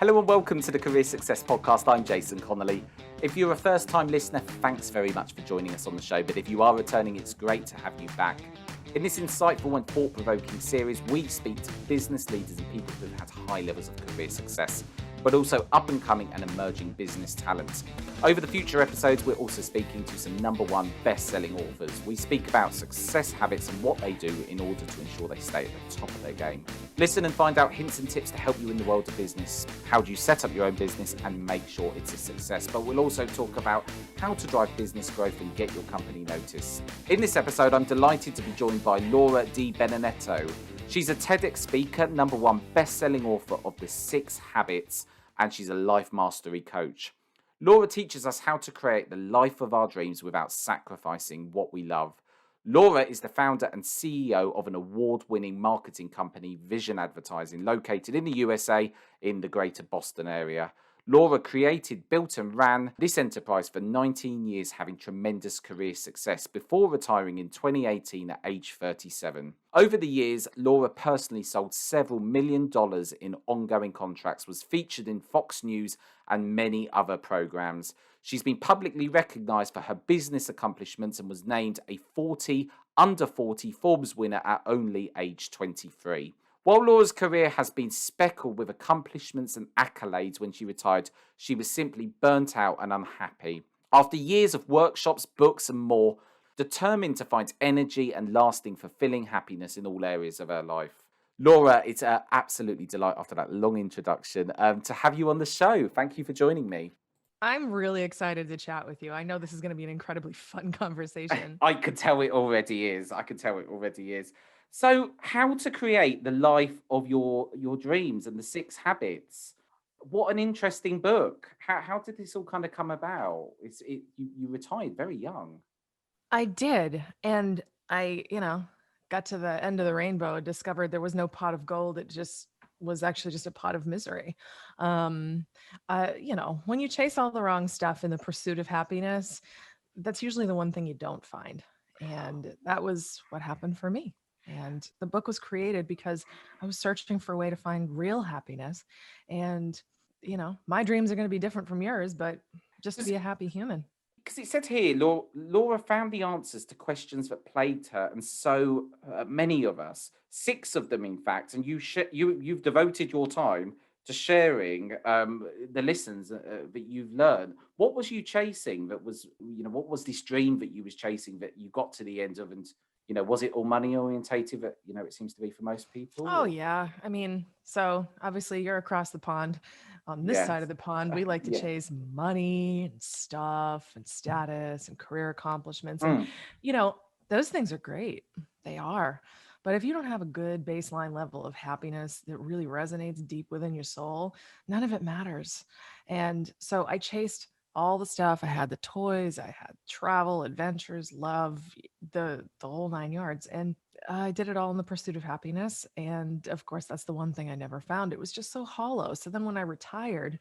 Hello and welcome to the Career Success Podcast. I'm Jason Connolly. If you're a first-time listener, thanks very much for joining us on the show. But if you are returning, it's great to have you back. In this insightful and thought-provoking series, we speak to business leaders and people who've had high levels of career success, but also up-and-coming and emerging business talents. Over the future episodes, we're also speaking to some #1 best-selling authors. We speak about success habits and what they do in order to ensure they stay at the top of their game. Listen and find out hints and tips to help you in the world of business. How do you set up your own business and make sure it's a success? But we'll also talk about how to drive business growth and get your company noticed. In this episode, I'm delighted to be joined by Laura DiBenedetto. She's a TEDx speaker, #1 best-selling author of The 6 Habits, and she's a life mastery coach. Laura teaches us how to create the life of our dreams without sacrificing what we love. Laura is the founder and CEO of an award-winning marketing company, Vision Advertising, located in the USA in the greater Boston area. Laura created, built and ran this enterprise for 19 years, having tremendous career success before retiring in 2018 at age 37. Over the years, Laura personally sold several $1 million in ongoing contracts, was featured in Fox News and many other programs. She's been publicly recognized for her business accomplishments and was named a 40 under 40 Forbes winner at only age 23. While Laura's career has been speckled with accomplishments and accolades, when she retired, she was simply burnt out and unhappy. After years of workshops, books and more, determined to find energy and lasting, fulfilling happiness in all areas of her life. Laura, it's an absolutely delight after that long introduction to have you on the show. Thank you for joining me. I'm really excited to chat with you. I know this is going to be an incredibly fun conversation. I could tell it already is. I could tell it already is. So, how to create the life of your dreams and the 6 habits? What an interesting book. How did this all kind of come about? You retired very young. I did. And I got to the end of the rainbow, discovered there was no pot of gold. It just was actually just a pot of misery. Um, when you chase all the wrong stuff in the pursuit of happiness, that's usually the one thing you don't find. And that was what happened for me. And the book was created because I was searching for a way to find real happiness. And, my dreams are going to be different from yours, but just to be a happy human. Because it said here, Laura found the answers to questions that plagued her, and so many of us, 6 of them, in fact. And you've devoted your time to sharing the lessons that you've learned. What was you chasing? That was, what was this dream that you was chasing that you got to the end of, and was it all money orientated? That it seems to be for most people. Oh, Or? yeah. I mean, so obviously you're across the pond. On this side Yes. of the pond, we like to Yeah. chase money and stuff and status and career accomplishments. And, Mm. you know, those things are great. They are. But if you don't have a good baseline level of happiness that really resonates deep within your soul, none of it matters. And so I chased all the stuff. I had the toys, I had travel, adventures, love, the whole 9 yards. And I did it all in the pursuit of happiness. And of course, that's the one thing I never found. It was just so hollow. So then when I retired,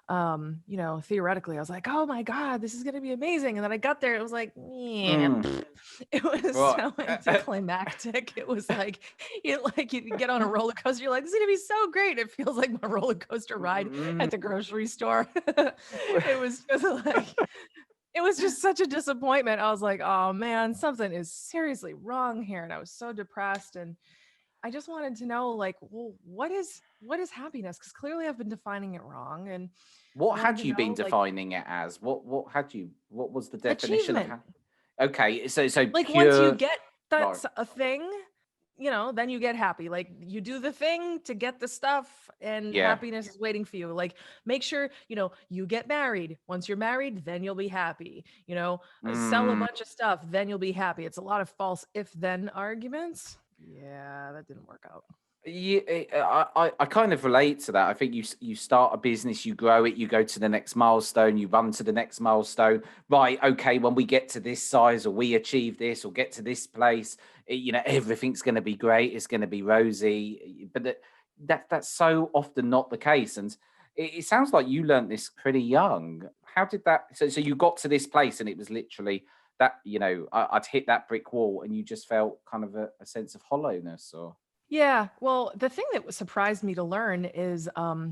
theoretically, I was like, oh my God, this is going to be amazing. And then I got there, it was like, yeah, Mm. it was Right. so anticlimactic. It was like you get on a roller coaster. You're like, this is going to be so great. It feels like my roller coaster ride Mm. at the grocery store. It was just like, it was just such a disappointment. I was like, oh man, something is seriously wrong here. And I was so depressed. And I just wanted to know, like, well, what is happiness? Because clearly I've been defining it wrong. And I What wanted had to you been know, like, defining it as? What was the definition of achievement. okay, so Like once you pure. get Right. that's a thing, then you get happy. Like you do the thing to get the stuff and Yeah. happiness is waiting for you. Like make sure, you get married. Once you're married, then you'll be happy. Sell a Mm. bunch of stuff, then you'll be happy. It's a lot of false if then arguments. Yeah, that didn't work out. Yeah, I kind of relate to that. I think you start a business, you grow it, you go to the next milestone, you run to the next milestone. Right, okay, when we get to this size or we achieve this or get to this place, everything's going to be great. It's going to be rosy. But that's so often not the case. And it sounds like you learned this pretty young. How did that? So you got to this place and it was literally that I'd hit that brick wall and you just felt kind of a sense of hollowness or. Yeah. Well, the thing that surprised me to learn is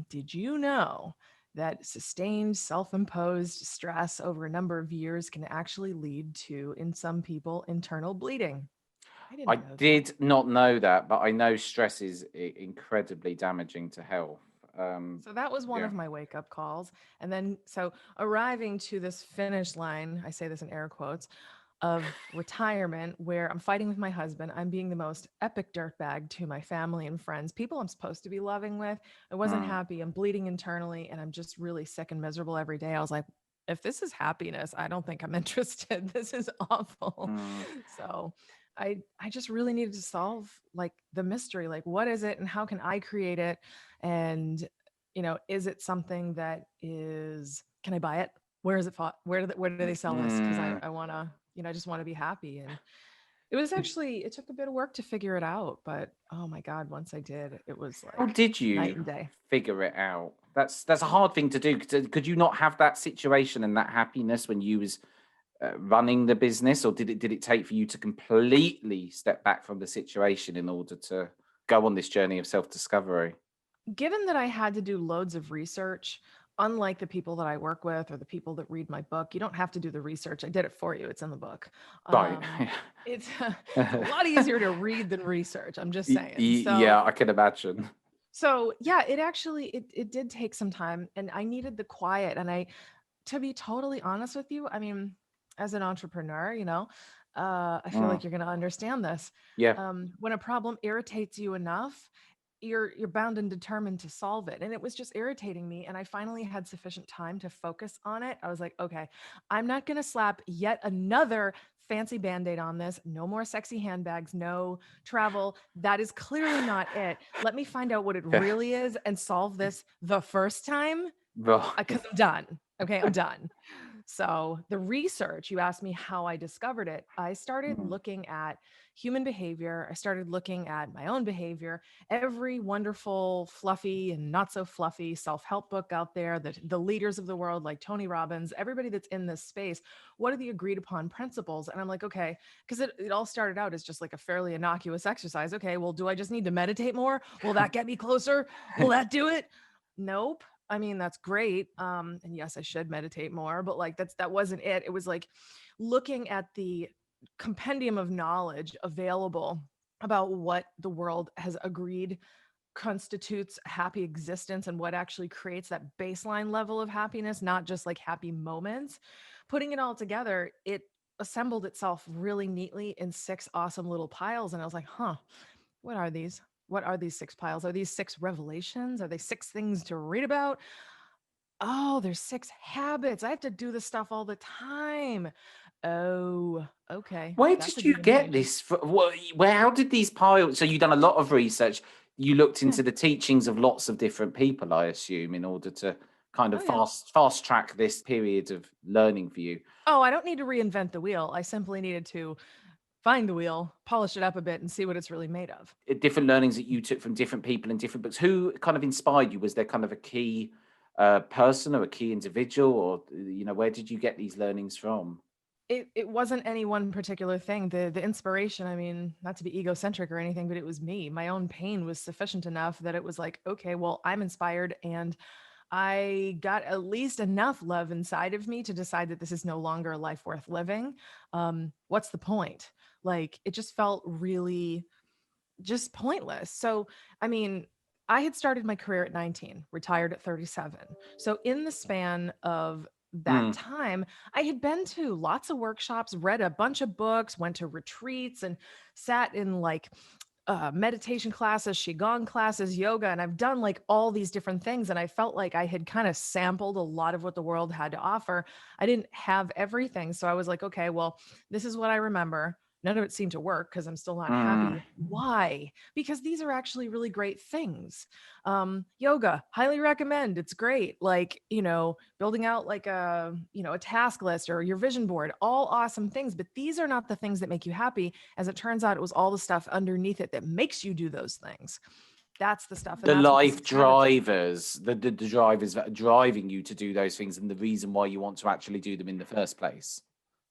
did you know that sustained self imposed stress over a number of years can actually lead to, in some people, internal bleeding? I I didn't know that. did not know that, but I know stress is incredibly damaging to health. So that was one Yeah. of my wake up calls. And then, so arriving to this finish line, I say this in air quotes, of retirement where I'm fighting with my husband. I'm being the most epic dirtbag to my family and friends, people I'm supposed to be loving with. I wasn't Mm, happy. I'm bleeding internally and I'm just really sick and miserable every day. I was like, if this is happiness, I don't think I'm interested. This is awful. mm. So I just really needed to solve like the mystery, like what is it and how can I create it? And is it something that is, can I buy it? Where is it fought? Where do they sell this? Because Mm. I want to, I just want to be happy. And it was actually, it took a bit of work to figure it out, but oh my God, once I did, it was How like did night you and day. figure it out? That's a hard thing to do. Could you not have that situation and that happiness when you was running the business, or did it take for you to completely step back from the situation in order to go on this journey of self discovery? Given that I had to do loads of research, unlike the people that I work with or the people that read my book, you don't have to do the research. I did it for you. It's in the book. Right. It's it's a lot easier to read than research. I'm just saying. Yeah, I can imagine. So yeah, it actually it did take some time, and I needed the quiet. And I, to be totally honest with you, I mean, as an entrepreneur, I feel Mm, like you're going to understand this. yeah. When a problem irritates you enough, you're bound and determined to solve it. And it was just irritating me. And I finally had sufficient time to focus on it. I was like, okay, I'm not going to slap yet another fancy band-aid on this. No more sexy handbags, no travel. That is clearly not it. Let me find out what it Yeah. really is and solve this the first time, Right. because I'm done. Okay, I'm done. So, the research, you asked me how I discovered it. I started Mm, looking at human behavior. I started looking at my own behavior. Every wonderful, fluffy and not so fluffy self help book out there, the leaders of the world like Tony Robbins, everybody that's in this space, what are the agreed upon principles? And I'm like, okay, because it all started out as just like a fairly innocuous exercise. Okay, well, do I just need to meditate more? Will that get me closer? Will that do it? Nope. I mean, that's great. And yes, I should meditate more, but like that wasn't it. It was like looking at the compendium of knowledge available about what the world has agreed constitutes happy existence and what actually creates that baseline level of happiness, not just like happy moments. Putting it all together, it assembled itself really neatly in six awesome little piles. And I was like, huh, what are these? What are these six piles? Are these six revelations? Are they six things to read about? Oh, there's six habits. I have to do this stuff all the time. Oh, okay. Where That's a did you get DMA. this? Where? How did these piles? So you've done a lot of research. You looked Yeah. into the teachings of lots of different people, I assume, in order to kind of Oh, yeah. fast track this period of learning for you. Oh, I don't need to reinvent the wheel. I simply needed to find the wheel, polish it up a bit, and see what it's really made of. Different learnings that you took from different people and different books. Who kind of inspired you? Was there kind of a key person or a key individual, or where did you get these learnings from? It wasn't any one particular thing. The inspiration, I mean, not to be egocentric or anything, but it was me. My own pain was sufficient enough that it was like, okay, well, I'm inspired and I got at least enough love inside of me to decide that this is no longer a life worth living. What's the point? Like, it just felt really just pointless. So, I mean, I had started my career at 19, retired at 37. So, in the span of that Mm. time, I had been to lots of workshops, read a bunch of books, went to retreats, and sat in like meditation classes, qigong classes, yoga, and I've done like all these different things. And I felt like I had kind of sampled a lot of what the world had to offer. I didn't have everything. So I was like, okay, well, this is what I remember. None of it seemed to work because I'm still not Mm. happy. Why? Because these are actually really great things. Yoga, highly recommend. It's great. Like, building out like a task list or your vision board, all awesome things. But these are not the things that make you happy. As it turns out, it was all the stuff underneath it that makes you do those things. That's the stuff. And The that's what the life six habits are. drivers, the drivers that are driving you to do those things, and the reason why you want to actually do them in the first place.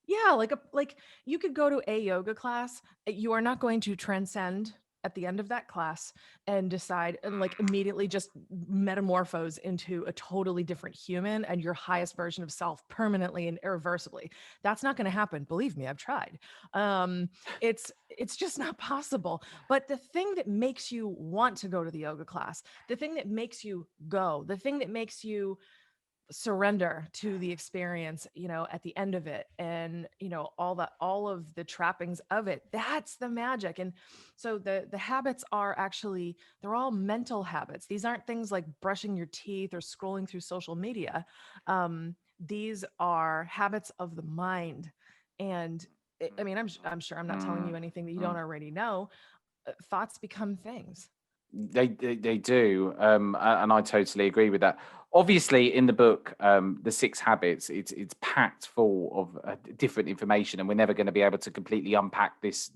Yeah, like you could go to a yoga class. You are not going to transcend at the end of that class and decide and like immediately just metamorphose into a totally different human and your highest version of self permanently and irreversibly. That's not going to happen. Believe me, I've tried. It's just not possible. But the thing that makes you want to go to the yoga class, the thing that makes you go, the thing that makes you surrender to the experience, at the end of it, and all of the trappings of it, that's the magic. And so the habits are actually, they're all mental habits. These aren't things like brushing your teeth or scrolling through social media. These are habits of the mind. And I mean, I'm sure I'm not telling you Mm, anything that you don't mm. already know. Thoughts become things. They do, and I totally agree with that. Obviously, in the book, the Six Habits, it's packed full of different information, and we're never going to be able to completely unpack this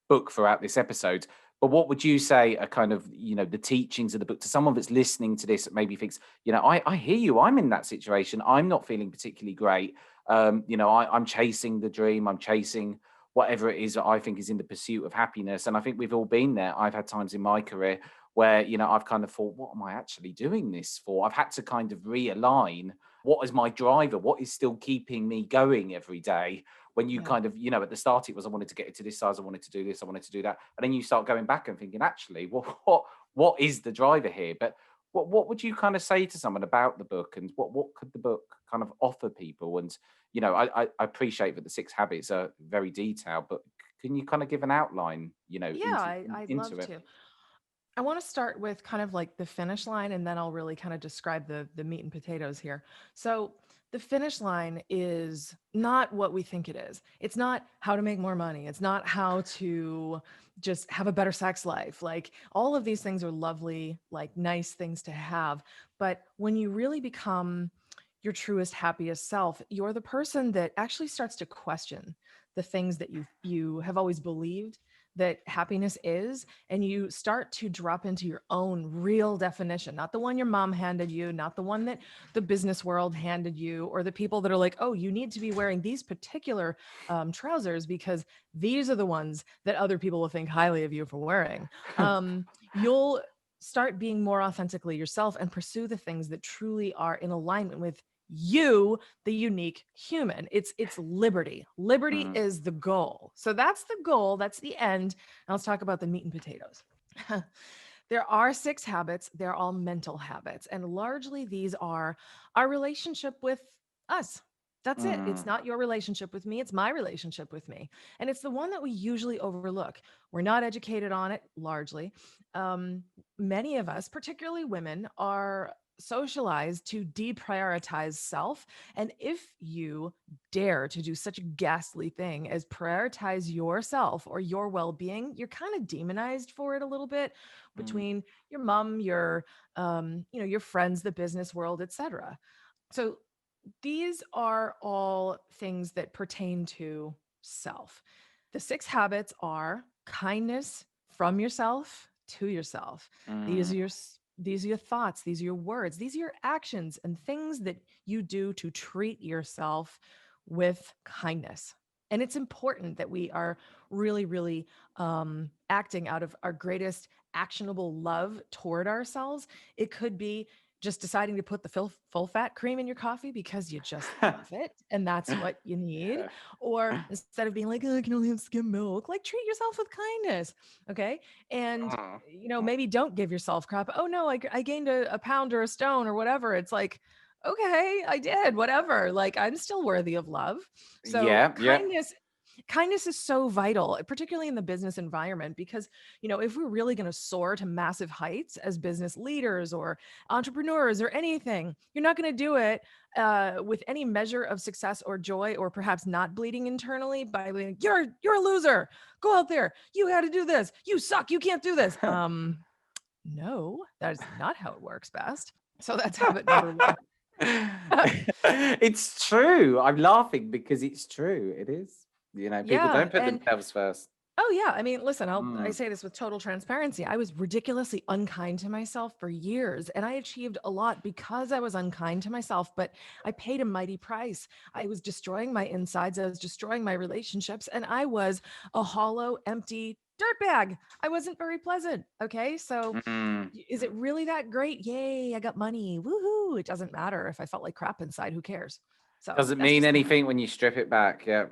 book throughout this episode. But what would you say are kind of the teachings of the book to someone that's listening to this that maybe thinks, I hear you, I'm in that situation, I'm not feeling particularly great. I'm chasing the dream, I'm chasing whatever it is that I think is in the pursuit of happiness. And I think we've all been there. I've had times in my career where, I've kind of thought, what am I actually doing this for? I've had to kind of realign what is my driver, what is still keeping me going every day. When you Yeah. kind of, at the start, it was I wanted to get into this size, I wanted to do this, I wanted to do that. And then you start going back and thinking, actually, what is the driver here? But what would you kind of say to someone about the book, and what could the book kind of offer people? And I appreciate that the Six Habits are very detailed, but can you kind of give an outline, Yeah, I'd into love it? to. I want to start with kind of like the finish line, and then I'll really kind of describe the meat and potatoes here. So the finish line is not what we think it is. It's not how to make more money. It's not how to just have a better sex life. Like all of these things are lovely, like nice things to have. But when you really become your truest, happiest self, you're the person that actually starts to question the things that you have always believed that happiness is, and you start to drop into your own real definition, not the one your mom handed you, not the one that the business world handed you, or the people that are like, oh, you need to be wearing these particular trousers because these are the ones that other people will think highly of you for wearing. You'll start being more authentically yourself and pursue the things that truly are in alignment with you, the unique human. It's liberty. Liberty Mm, is the goal. So that's the goal, that's the end. Now let's talk about the meat and potatoes. There are six habits. They're all mental habits, and largely these are our relationship with us. That's it. It's mm, not your relationship with me, it's my relationship with me. And it's the one that we usually overlook. We're not educated on it largely. um, Many of us, particularly women, are socialized to deprioritize self. And if you dare to do such a ghastly thing as prioritize yourself or your well-being, you're kind of demonized for it a little bit mm, between your mom, your your friends, the business world, etc. So these are all things that pertain to self. The six habits are kindness from yourself to yourself. These mm, are your these are your thoughts, these are your words, these are your actions and things that you do to treat yourself with kindness. And it's important that we are really, really acting out of our greatest actionable love toward ourselves. It could be just deciding to put the full fat cream in your coffee because you just love it and that's what you need. Or instead of being like, oh, I can only have skim milk, like treat yourself with kindness. Okay. And, mm. maybe don't give yourself crap. Oh, no, I gained a pound or a stone or whatever. It's like, okay, I did, whatever. Like, I'm still worthy of love. So, Yeah, yeah. kindness is so vital, particularly in the business environment, because if we're really going to soar to massive heights as business leaders or entrepreneurs or anything, you're not going to do it with any measure of success or joy, or perhaps not bleeding internally by being, you're a loser, go out there, you got to do this, you suck, you can't do this. No, that is not how it works best. So that's habit number one. It's true. I'm laughing because it's true. It is. People Yeah, don't put and themselves first. Oh yeah. I mean, listen, I Mm, say this with total transparency. I was ridiculously unkind to myself for years, and I achieved a lot because I was unkind to myself, but I paid a mighty price. I was destroying my insides, I was destroying my relationships, and I was a hollow, empty dirtbag. I wasn't very pleasant. Okay. So mm. is it really that great? Yay, I got money. Woohoo. It doesn't matter if I felt like crap inside. Who cares? So Doesn't that's mean just me. anything when you strip it back. Yeah.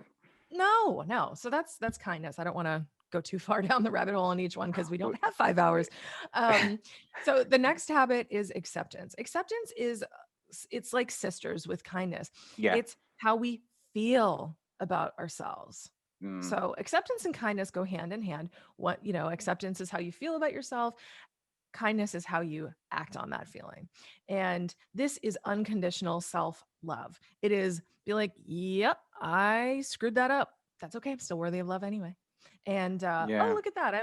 No, no. So that's kindness. I don't want to go too far down the rabbit hole on each one because we don't W- have 5 hours. Um, so the next habit is acceptance. Acceptance is it's like sisters with kindness. Yeah. It's how we feel about ourselves. Mm, So acceptance and kindness go hand in hand. What, acceptance is how you feel about yourself. Kindness is how you act on that feeling. And this is unconditional self love. It is be like, yep, I screwed that up. That's okay. I'm still worthy of love anyway. And oh, yeah. look at that.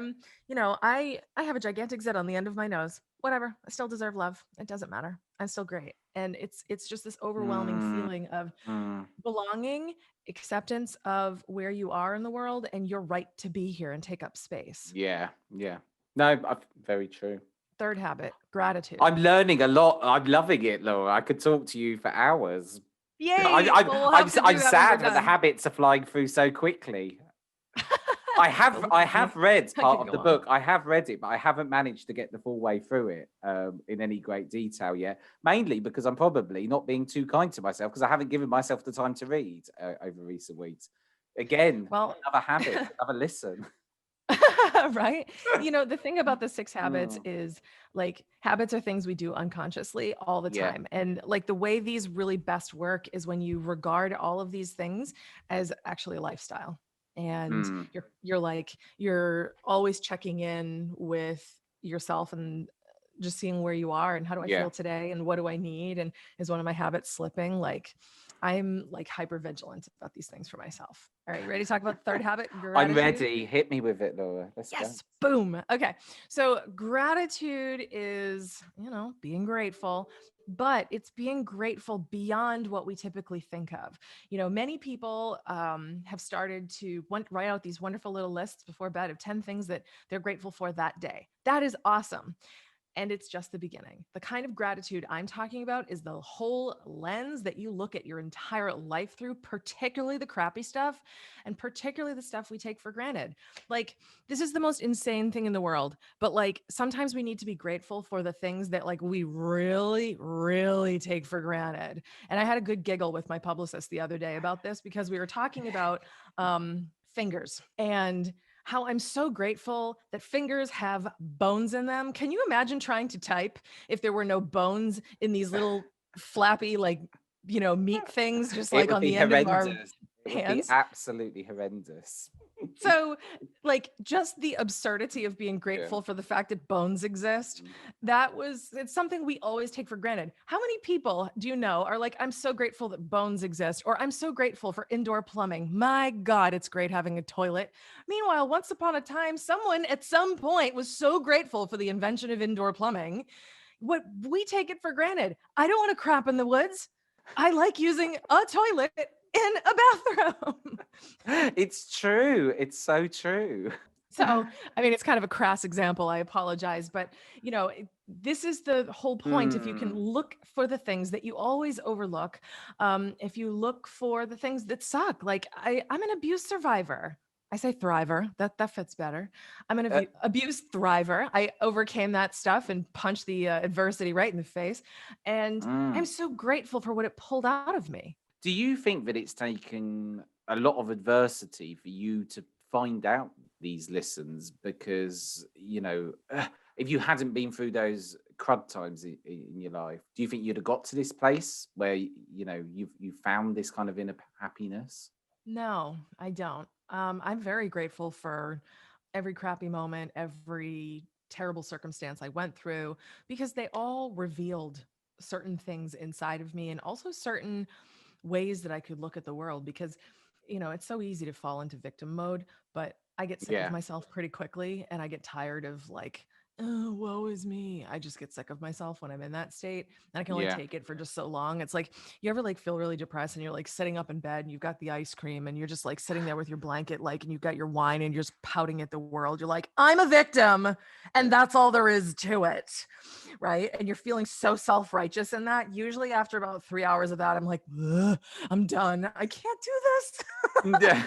I have a gigantic zit on the end of my nose. Whatever. I still deserve love. It doesn't matter. I'm still great. And it's just this overwhelming Mm, feeling of mm. belonging, acceptance of where you are in the world and your right to be here and take up space. Yeah. Yeah. No, very true. Third habit, gratitude. I'm learning a lot. I'm loving it, Laura. I could talk to you for hours. Yay! Well, we'll have to I'm do that when we're sad, but the done. habits are flying through so quickly. But look I at me. have read I part could of go the on. book. I have read it, but I haven't managed to get the full way through it in any great detail yet. Mainly because I'm probably not being too kind to myself because I haven't given myself the time to read over recent weeks. Again, Well, another habit, another listen. right? The thing about the six habits Mm, is like habits are things we do unconsciously all the yeah. time. And like the way these really best work is when you regard all of these things as actually a lifestyle. And Mm, you're always checking in with yourself and just seeing where you are and how do I yeah. feel today and what do I need and is one of my habits slipping? Like I'm like hyper vigilant about these things for myself. All right, you ready to talk about the third habit, I'm gratitude? ready. Hit me with it, Laura. Let's go. Yes, boom. Okay. So gratitude is, being grateful, but it's being grateful beyond what we typically think of. Many people have started to write out these wonderful little lists before bed of 10 things that they're grateful for that day. That is awesome. And it's just the beginning. The kind of gratitude I'm talking about is the whole lens that you look at your entire life through, particularly the crappy stuff and particularly the stuff we take for granted. Like, this is the most insane thing in the world, but like sometimes we need to be grateful for the things that like we really, really take for granted. And I had a good giggle with my publicist the other day about this because we were talking about fingers and how I'm so grateful that fingers have bones in them. Can you imagine trying to type if there were no bones in these little flappy, like, meat things, just It like would on be the end of our horrendous. It would be hands? absolutely horrendous. So, like, just the absurdity of being Yeah. grateful for the fact that bones exist, Mm. it's something we always take for granted. How many people do you know are like, I'm so grateful that bones exist, or I'm so grateful for indoor plumbing? My God, it's great having a toilet. Meanwhile, once upon a time, someone at some point was so grateful for the invention of indoor plumbing. What we take it for granted. I don't want to crap in the woods. I like using a toilet in a bathroom. It's true. It's so true. So, I mean, it's kind of a crass example. I apologize, but this is the whole point. If you can Mm. look for the things that you always overlook, if you look for the things that suck, like I'm an abuse survivor. I say thriver. That fits better. I'm an Uh, abuse thriver. I overcame that stuff and punched the adversity right in the face, and I'm mm. so grateful for what it pulled out of me. Do you think that it's taken a lot of adversity for you to find out these lessons? Because, if you hadn't been through those crud times in your life, do you think you'd have got to this place where, you've found this kind of inner happiness? No, I don't. I'm very grateful for every crappy moment, every terrible circumstance I went through, because they all revealed certain things inside of me and also certain ways that I could look at the world. Because, it's so easy to fall into victim mode, but I get sick of Yeah. myself pretty quickly and I get tired of like, oh, woe is me. I just get sick of myself when I'm in that state. And I can only Yeah. take it for just so long. It's like, you ever like feel really depressed and you're like sitting up in bed and you've got the ice cream and you're just like sitting there with your blanket, like, and you've got your wine and you're just pouting at the world. You're like, I'm a victim. And that's all there is to it. Right. And you're feeling so self-righteous in that. Usually after about 3 hours of that, I'm like, "Ugh, I'm done. I can't do this. Yeah.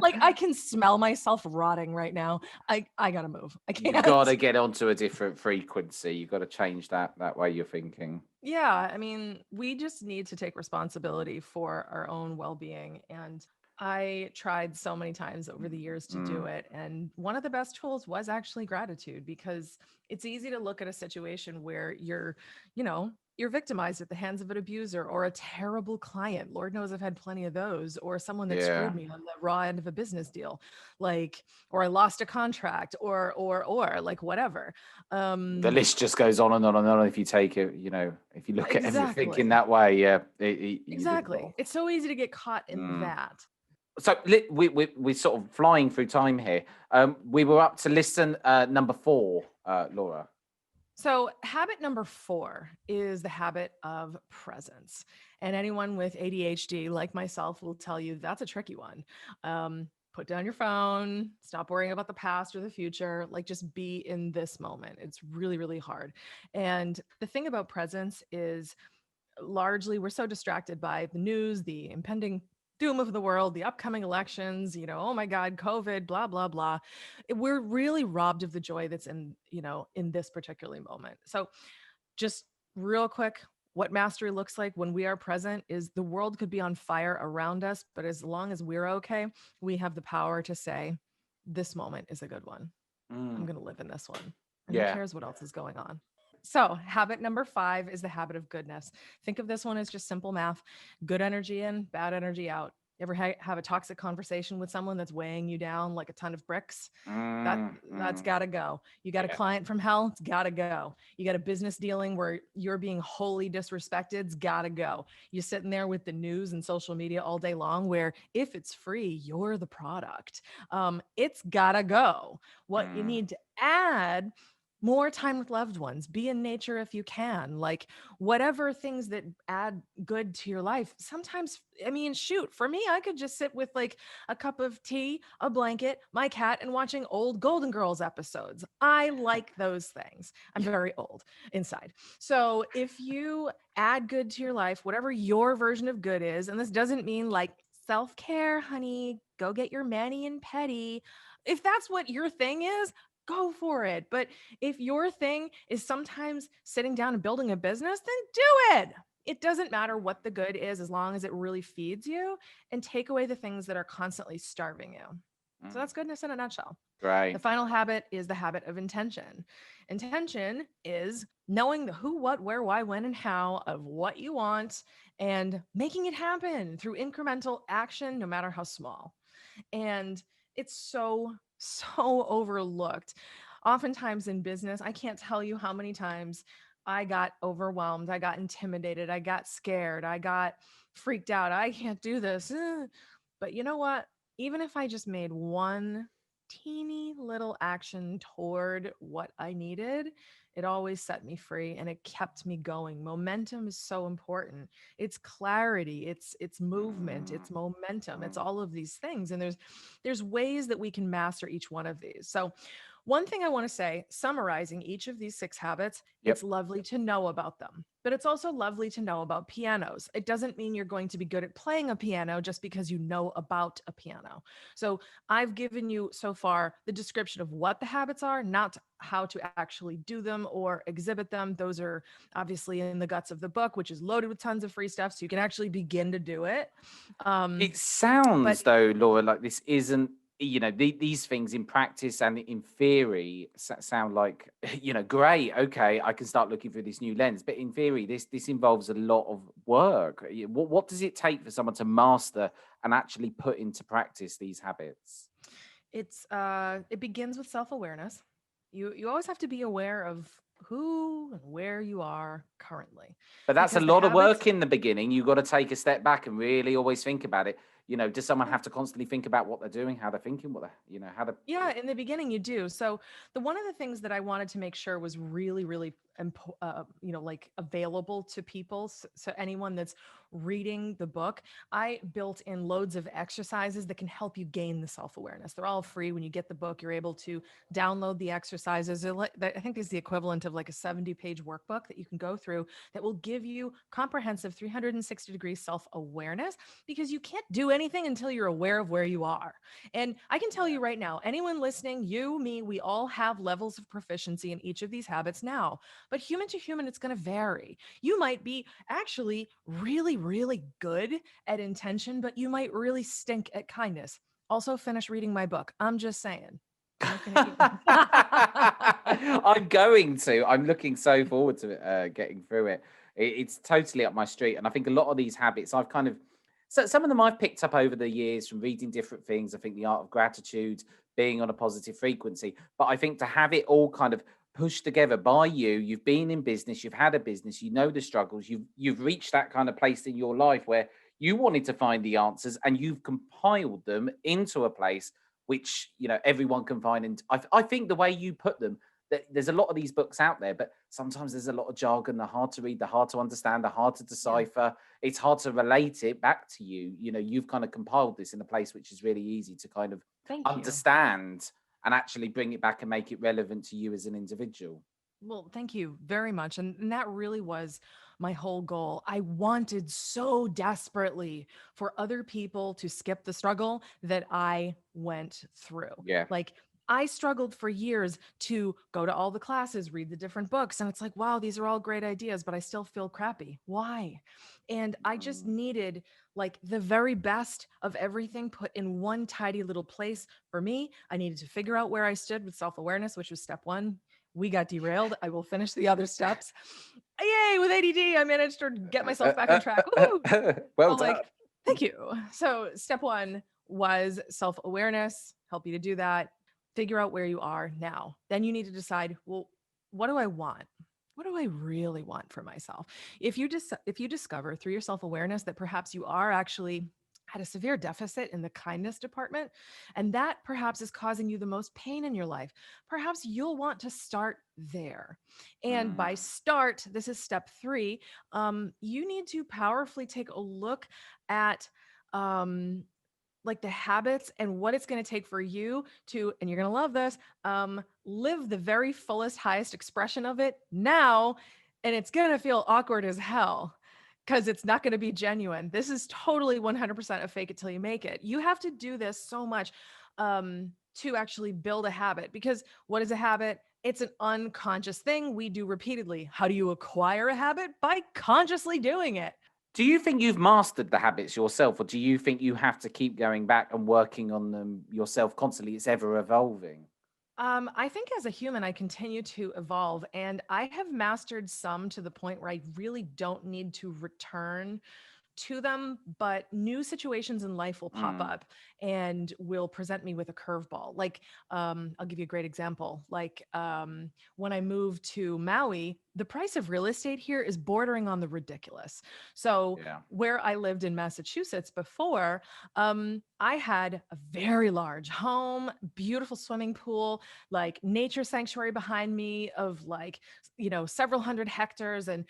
Like I can smell myself rotting right now. I gotta move. I You got to can't. get onto a different frequency. You've got to change that way you're thinking. Yeah, I mean, we just need to take responsibility for our own well-being. And I tried so many times over the years to do Mm, it. And one of the best tools was actually gratitude, because it's easy to look at a situation where you're victimized at the hands of an abuser or a terrible client. Lord knows I've had plenty of those, or someone that yeah. screwed me on the raw end of a business deal, like, or I lost a contract, or like whatever. The list just goes on and on and on. If you take it, if you look at everything in Exactly. that way, yeah, you do Exactly. well. It's so easy to get caught in Mm. that. So we're sort of flying through time here. We were up to listen number 4, Laura. So, habit number 4 is the habit of presence. And anyone with ADHD, like myself, will tell you that's a tricky one. Put down your phone, stop worrying about the past or the future, like just be in this moment. It's really, really hard. And the thing about presence is, largely we're so distracted by the news, the impending doom of the world, the upcoming elections, oh my God, COVID, blah, blah, blah. We're really robbed of the joy that's in this particular moment. So just real quick, what mastery looks like when we are present is the world could be on fire around us, but as long as we're okay, we have the power to say, this moment is a good one. I'm Mm, going to live in this one. And who yeah. cares what else is going on? So, habit number 5 is the habit of goodness. Think of this one as just simple math: good energy in, bad energy out. Ever have a toxic conversation with someone that's weighing you down like a ton of bricks? That Mm, that's mm, got to go. You got a yeah. client from hell, it's got to go. You got a business dealing where you're being wholly disrespected, it's got to go. You're sitting there with the news and social media all day long where if it's free, you're the product. It's got to go. What you Mm, need to add: more time with loved ones, be in nature if you can, like whatever things that add good to your life. Sometimes, I mean, shoot, for me, I could just sit with like a cup of tea, a blanket, my cat, and watching old Golden Girls episodes. I like those things. I'm very old inside. So if you add good to your life, whatever your version of good is, and this doesn't mean like self-care, honey, go get your mani and pedi. If that's what your thing is, go for it. But if your thing is sometimes sitting down and building a business, then do it. It doesn't matter what the good is as long as it really feeds you, and take away the things that are constantly starving you. So mm, that's goodness in a nutshell. The great. final habit is the habit of intention. Intention is knowing the who, what, where, why, when, and how of what you want and making it happen through incremental action, no matter how small. And it's so overlooked. Oftentimes in business, I can't tell you how many times I got overwhelmed, I got intimidated, I got scared, I got freaked out. I can't do this. But you know what? Even if I just made one teeny little action toward what I needed, it always set me free and it kept me going. Momentum is so important. It's clarity, it's movement, Mm, it's momentum, it's mm, all of these things. And there's ways that we can master each one of these. So one thing I want to say, summarizing each of these 6 habits: it's yep. lovely to know about them, but it's also lovely to know about pianos. It doesn't mean you're going to be good at playing a piano just because you know about a piano. So I've given you so far the description of what the habits are, not how to actually do them or exhibit them. Those are obviously in the guts of the book, which is loaded with tons of free stuff. So you can actually begin to do it. It But sounds though, Laura, like this isn't, these things in practice and in theory sound like, great. Okay, I can start looking through this new lens. But in theory, this involves a lot of work. What does it take for someone to master and actually put into practice these habits? it begins with self-awareness. You always have to be aware of who and where you are currently, But that's a because the lot of habits. work in the beginning. You've got to take a step back and really always think about it. Does someone have to constantly think about what they're doing, how they're thinking, how they Yeah, in the beginning you do. So the one of the things that I wanted to make sure was really, really, like available to people. So anyone that's reading the book, I built in loads of exercises that can help you gain the self-awareness. They're all free. When you get the book, you're able to download the exercises. I think is the equivalent of like a 70-page workbook that you can go through that will give you comprehensive 360-degree self-awareness, because you can't do anything until you're aware of where you are. And I can tell you right now, anyone listening, you, me, we all have levels of proficiency in each of these habits now. But human to human, it's going to vary. You might be actually really, really good at intention, but you might really stink at kindness. Also, finish reading my book. I'm just saying. You can. I'm going to. I'm looking so forward to it, getting through it. It's totally up my street, and I think a lot of these habits I've kind of. So some of them I've picked up over the years from reading different things. I think the art of gratitude, being on a positive frequency, but I think to have it all kind of pushed together by you, you've been in business, you've had a business, you know the struggles, you've reached that kind of place in your life where you wanted to find the answers, and you've compiled them into a place which everyone can find. And I think the way you put them, that there's a lot of these books out there, but sometimes there's a lot of jargon. They're hard to read, they're hard to understand, they're hard to Yeah. decipher. It's hard to relate it back to you. You've kind of compiled this in a place which is really easy to kind of Thank you. understand and actually bring it back and make it relevant to you as an individual. Well, thank you very much. And that really was my whole goal. I wanted so desperately for other people to skip the struggle that I went through. Yeah. Like, I struggled for years to go to all the classes, read the different books. And it's like, wow, these are all great ideas, but I still feel crappy. Why? And I just Mm. needed like the very best of everything put in one tidy little place for me. I needed to figure out where I stood with self awareness, which was step one. We got derailed. I will finish the other steps. Yay, with ADD, I managed to get myself back on track. Woo! Well So, done. like, thank you. So, step one was self awareness, help you to do that. Figure out where you are now. Then you need to decide, well, what do I want? What do I really want for myself? If you discover through your self awareness that perhaps you are actually at a severe deficit in the kindness department, and that perhaps is causing you the most pain in your life, perhaps you'll want to start there. And Mm. by start, this is step three, you need to powerfully take a look at um, like the habits and what it's going to take for you to, and you're going to love this, live the very fullest, highest expression of it now. And it's going to feel awkward as hell because it's not going to be genuine. This is totally 100% a fake it till you make it. You have to do this so much to actually build a habit, because what is a habit? It's an unconscious thing we do repeatedly. How do you acquire a habit? By consciously doing it. Do you think you've mastered the habits yourself, or do you think you have to keep going back and working on them yourself constantly? It's ever evolving. I think as a human, I continue to evolve, and I have mastered some to the point where I really don't need to return to them, but new situations in life will pop Mm. up and will present me with a curveball. Like, I'll give you a great example. Like, when I moved to Maui, the price of real estate here is bordering on the ridiculous. So, Yeah. where I lived in Massachusetts before, I had a very large home, beautiful swimming pool, like nature sanctuary behind me of like, several hundred hectares, and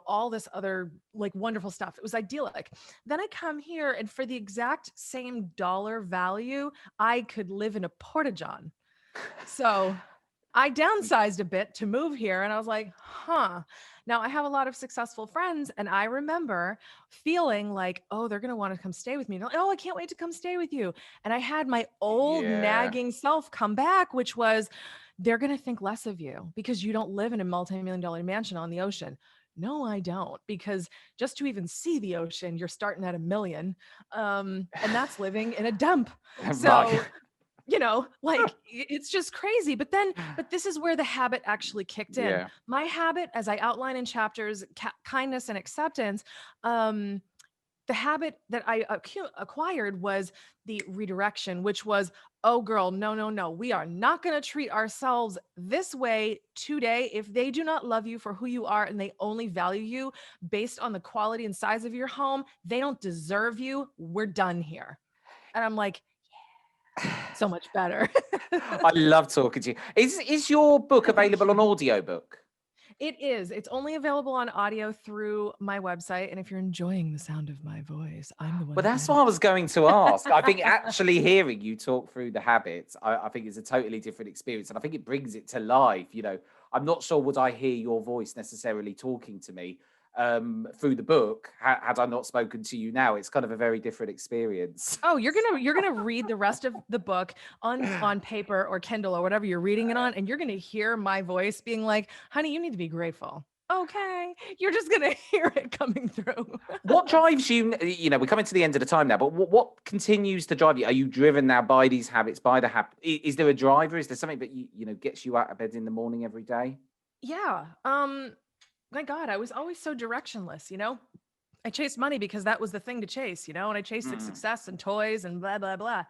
all this other like wonderful stuff. It was idyllic. Then I come here, and for the exact same dollar value, I could live in a porta-john. So I downsized a bit to move here, and I was like, huh. Now I have a lot of successful friends, and I remember feeling like, oh, they're going to want to come stay with me. And they're like, oh, I can't wait to come stay with you. And I had my old Yeah. nagging self come back, which was, they're going to think less of you because you don't live in a multi-million dollar mansion on the ocean. No, I don't, because just to even see the ocean, you're starting at 1 million. And that's living in a dump. Right. So like it's just crazy. But this is where the habit actually kicked in. Yeah. My habit, as I outline in chapters, kindness and acceptance, um, The habit that I acquired was the redirection, which was, oh, girl, no, no, no. We are not going to treat ourselves this way today. If they do not love you for who you are and they only value you based on the quality and size of your home, they don't deserve you. We're done here. And I'm like, so much better. I love talking to you. Is your book Thank available on you. audiobook? It is. It's only available on audio through my website. And if you're enjoying the sound of my voice, I'm the one Well, that that's made what I was going to ask. I think it. actually hearing you talk through the habits, I think is a totally different experience. And I think it brings it to life. I'm not sure would I hear your voice necessarily talking to me through the book had I not spoken to you now. It's kind of a very different experience. Oh, you're gonna read the rest of the book on paper or Kindle or whatever you're reading it on, and you're gonna hear my voice being like, "Honey, you need to be grateful." Okay, you're just gonna hear it coming through. What drives you? We're coming to the end of the time now, but what continues to drive you? Are you driven now by these habits, by the habit? Is there a driver? Is there something that gets you out of bed in the morning every day? Yeah. My God, I was always so directionless, you know? I chased money because that was the thing to chase, you know, and I chased Mm, success and toys and blah, blah, blah.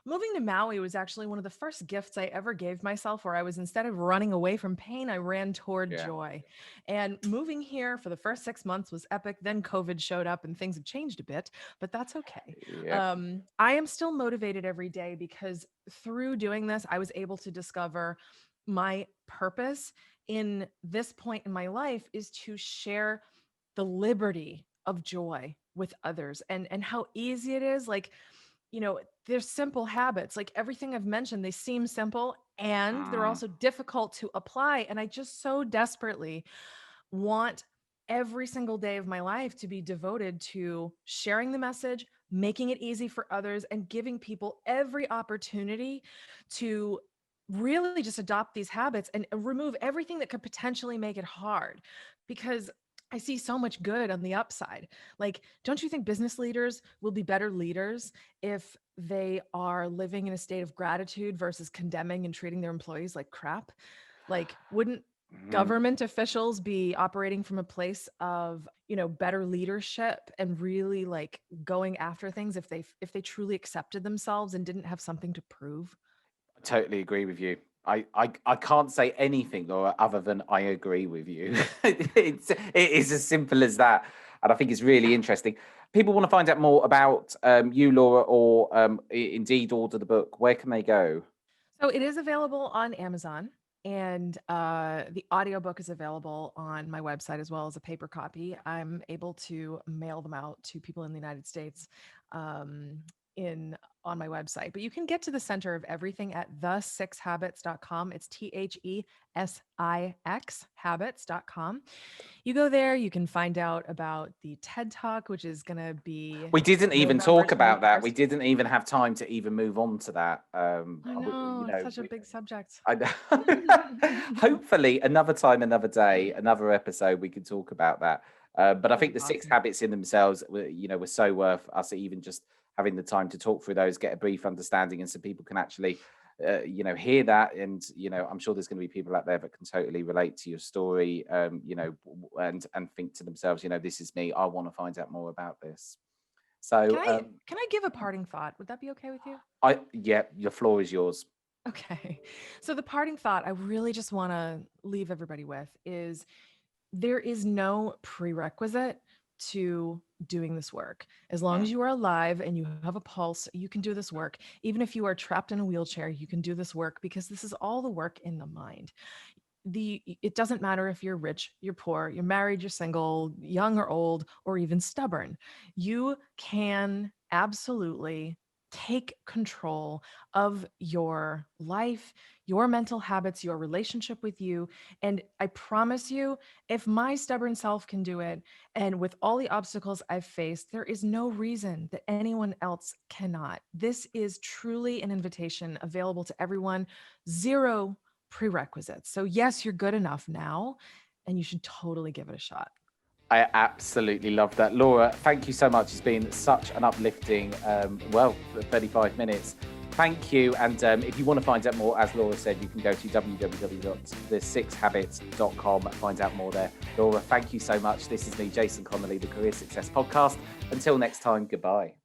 Moving to Maui was actually one of the first gifts I ever gave myself, where I was, instead of running away from pain, I ran toward yeah, joy. And moving here for the first 6 months was epic. Then COVID showed up and things have changed a bit, but that's okay. yeah. I am still motivated every day because through doing this, I was able to discover my purpose in this point in my life is to share the liberty of joy with others, and how easy it is. Like, there's simple habits, like everything I've mentioned, they seem simple and they're Mm. also difficult to apply. And I just so desperately want every single day of my life to be devoted to sharing the message, making it easy for others, and giving people every opportunity to really just adopt these habits and remove everything that could potentially make it hard. Because I see so much good on the upside. Like, don't you think business leaders will be better leaders if they are living in a state of gratitude versus condemning and treating their employees like crap? Like, wouldn't Mhm. government officials be operating from a place of, better leadership and really like going after things if they truly accepted themselves and didn't have something to prove? I totally agree with you. I can't say anything, Laura, other than I agree with you. It is as simple as that. And I think it's really interesting. People want to find out more about you, Laura, or indeed order the book. Where can they go? So it is available on Amazon, and the audiobook is available on my website as well as a paper copy. I'm able to mail them out to people in the United States, um, in on my website. But you can get to the center of everything at the6habits.com. It's THESIX habits.com. You go there, you can find out about the TED Talk, which is going to be We didn't even November talk about that. We 21st. didn't even have time to even move on to that. I know, it's such a big subject. I hopefully another time, another day, another episode, we can talk about that. But I That'd think be the six awesome. habits in themselves, were so worth us even just having the time to talk through those, get a brief understanding, and so people can actually, hear that. And I'm sure there's going to be people out there that can totally relate to your story, and think to themselves, this is me. I want to find out more about this. Can So, I give a parting thought? Would that be okay with you? yeah, the floor is yours. Okay. So the parting thought I really just want to leave everybody with is there is no prerequisite to doing this work. As long Mm. as you are alive and you have a pulse, you can do this work. Even if you are trapped in a wheelchair, you can do this work, because this is all the work in the mind. It doesn't matter if you're rich, you're poor, you're married, you're single, young or old, or even stubborn. You can absolutely take control of your life, your mental habits, your relationship with you. And I promise you, if my stubborn self can do it, and with all the obstacles I've faced, there is no reason that anyone else cannot. This is truly an invitation available to everyone. Zero prerequisites. So, yes, you're good enough now, and you should totally give it a shot. I absolutely love that. Laura, thank you so much. It's been such an uplifting, 35 minutes. Thank you. And if you want to find out more, as Laura said, you can go to www.the6habits.com and find out more there. Laura, thank you so much. This is me, Jason Connolly, the Career Success Podcast. Until next time, goodbye.